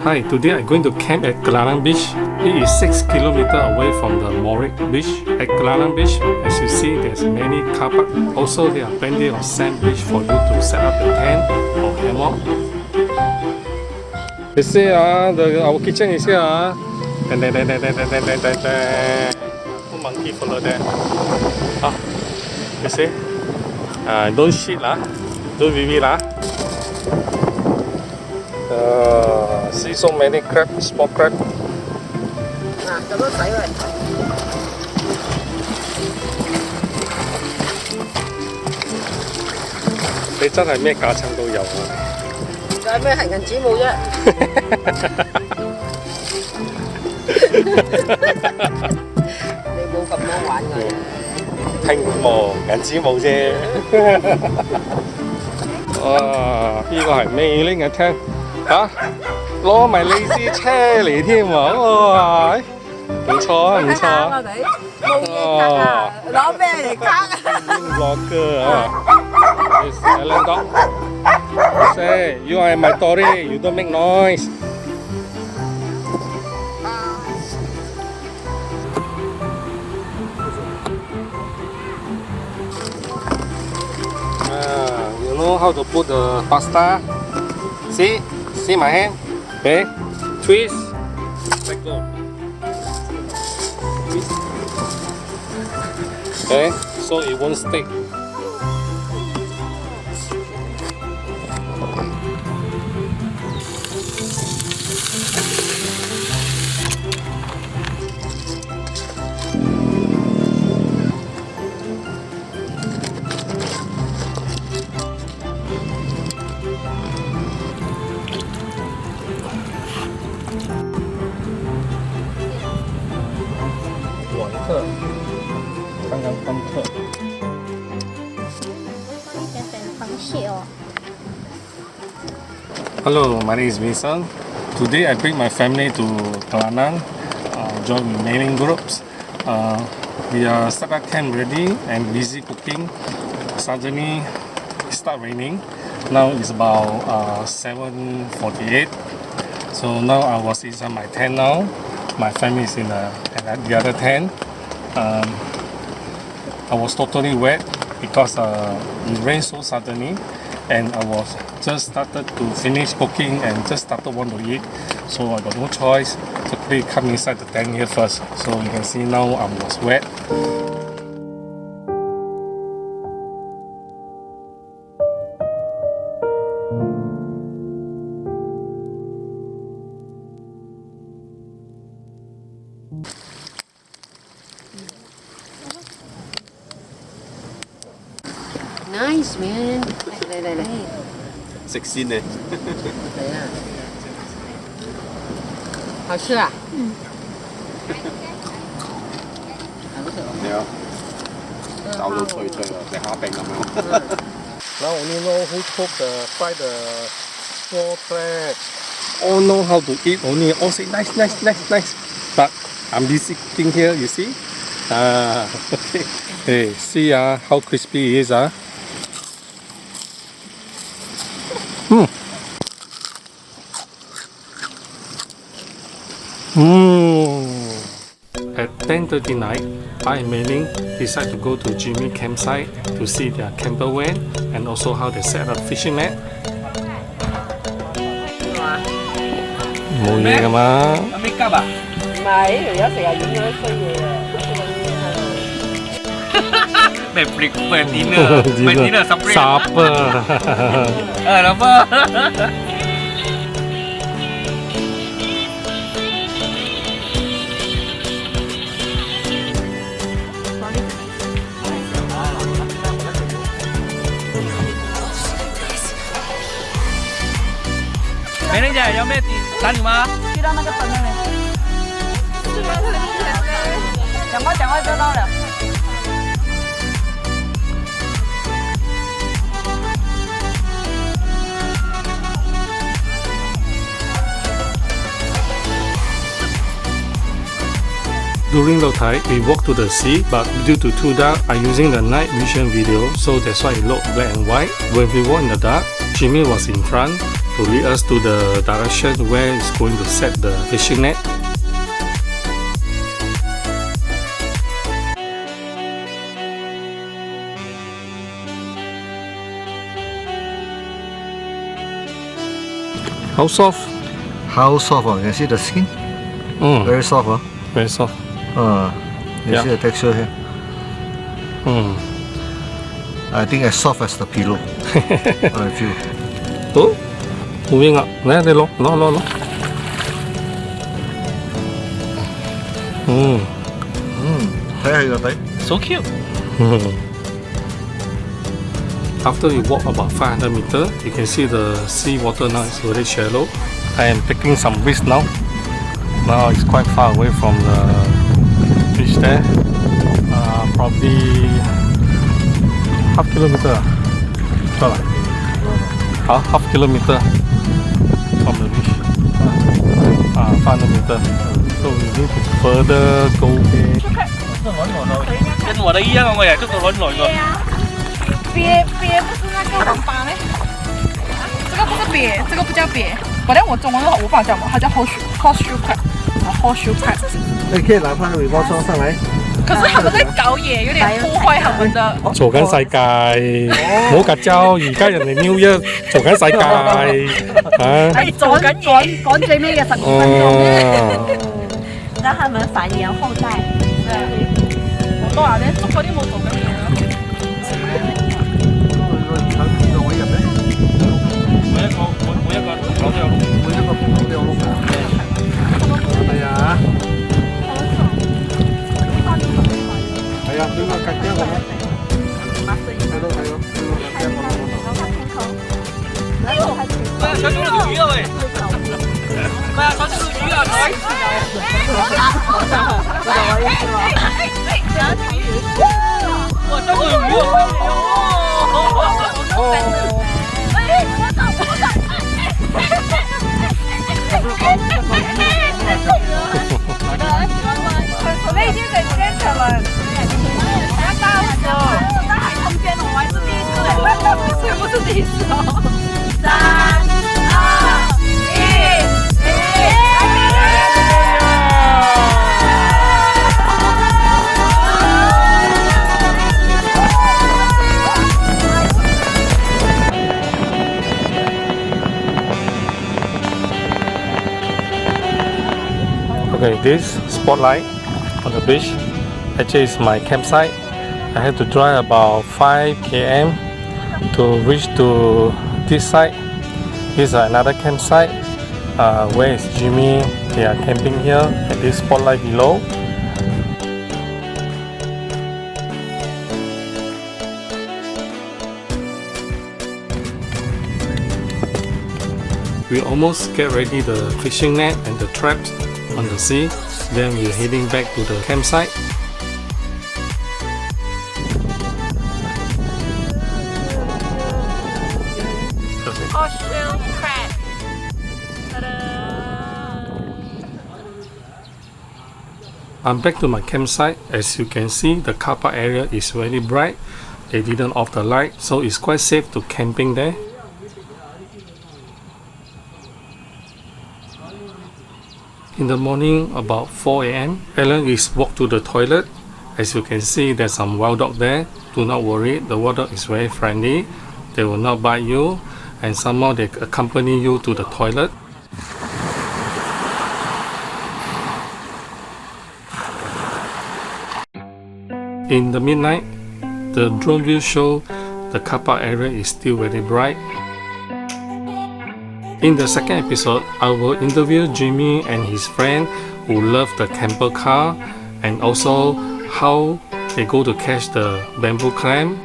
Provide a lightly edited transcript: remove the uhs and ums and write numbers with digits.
Hi, today I'm going to camp at Kelanang Beach. It is 6 kilometers away from the Morib Beach. At Kelanang Beach, as you see, there's many car park. Also, there are plenty of sand beach for you to set up the tent or hammock. You see, our kitchen is here. Monkey follow there. You see? Don't shit lah. Don't vivi lah. See so many crab, small crab.你真係咩架撐都有啊！有咩行人指舞啫？你冇咁樣玩㗎。拼舞銀紙舞啫。哇！呢個係美玲嘅廳嚇，攞埋利是車嚟添喎！哇，唔錯啊，唔錯啊！哦，攞咩嚟卡啊？Vlogger 啊！Yes, Alan dog. Say, you are my Tory. You don't make noise. You know how to put the pasta? See my hand? Okay, twist. Let go. Twist. Okay, so it won't stick. Hello, my name is Mason. Today I bring my family to Kelanang, join with Mei Ling groups. We are set up camp ready and busy cooking. Suddenly it started raining. Now it's about 7:48. So now I was inside my tent now. My family is in the other tent. I was totally wet because it rained so suddenly, and I was just started to finish cooking and just started want to eat. So I got no choice to quickly come inside the tent here first. So you can see now I was wet. Nice man， 嚟，食先咧。嚟啊！好吃啊！係啊，咬到脆脆啊，食蝦餅咁樣。Now only know who cook fry the small crab. All know how to eat. Only all say nice. But I'm busy cooking here. You see? Okay. Hey, see how crispy it is At 10:30 night, I and Mei Ling decide to go to Jimmy campsite to see their camper van and also how they set up fishing net. 冇嘢㗎嘛？有咩急啊？唔係，而家成日影嗰啲衰嘢啊！แบบเปิดดินเนอร์เปิดดินเนอร์ซับเปอร์ แล้วก็没人家有没有打你吗？去到那个灯那里。讲话知道了。During low tide, we walk to the sea, but due to too dark, I'm using the night vision video, so that's why it looked black and white. When we walk in the dark, Jimmy was in front, to lead us to the direction where it's going to set the fishing net. How soft? How soft? You can see the skin? Very soft. Very soft. You Yeah. see the texture here? I think as soft as the pillow. I feel. Oh, moving up. There, look. No. So cute. After you walk about 500 meters, you can see the sea water now is very shallow. I am taking some risk now. Now it's quite far away from the beach there. Probably half kilometer. Half kilometer from the beach. 500 meters. So we need to further go. 跟我的一样，我也这个轮轮个。鳖不是那个王八咩？这个不是鳖，这个不叫鳖。反正我中文的话，我不知道叫什么，它叫 horseshoe crab。horseshoe crab。你可以拿翻尾巴装上来。可是他们在搞嘢，有點破壞他們的。做緊世界，唔好夾膠。而家人哋 New Year 做緊世界，係做緊嘢，趕最尾嘅15分鐘，讓他們繁衍後代。好多啊！你捉嗰啲冇做緊嘢啊！每一個口都有窿。係啊。係啊，邊個夾驚我？睇到。哎呀，搶咗條魚啊喂！唔係啊，搶咗條魚啊！哇，捉到條魚我已經在現場了，要到手，那還空間我還是第一次，是不是第一次哦？3、2、1。Okay, this spotlight on the beach actually is my campsite. I had to drive about 5 km to reach to this site. This is another campsite. Where is Jimmy? They are camping here at this spotlight below. We almost get ready the fishing net and the traps on the sea. Then we're heading back to the campsite. Horseshoe crab. I'm back to my campsite. As you can see, the car park area is very bright. They didn't off the light, so it's quite safe to camping there. In the morning, about 4 a.m., Alan is walked to the toilet. As you can see, there's some wild dog there. Do not worry, the wild dog is very friendly. They will not bite you, and somehow they accompany you to the toilet. In the midnight, the drone view show the car park area is still very bright. In the second episode, I will interview Jimmy and his friend who love the camper car and also how they go to catch the bamboo clam.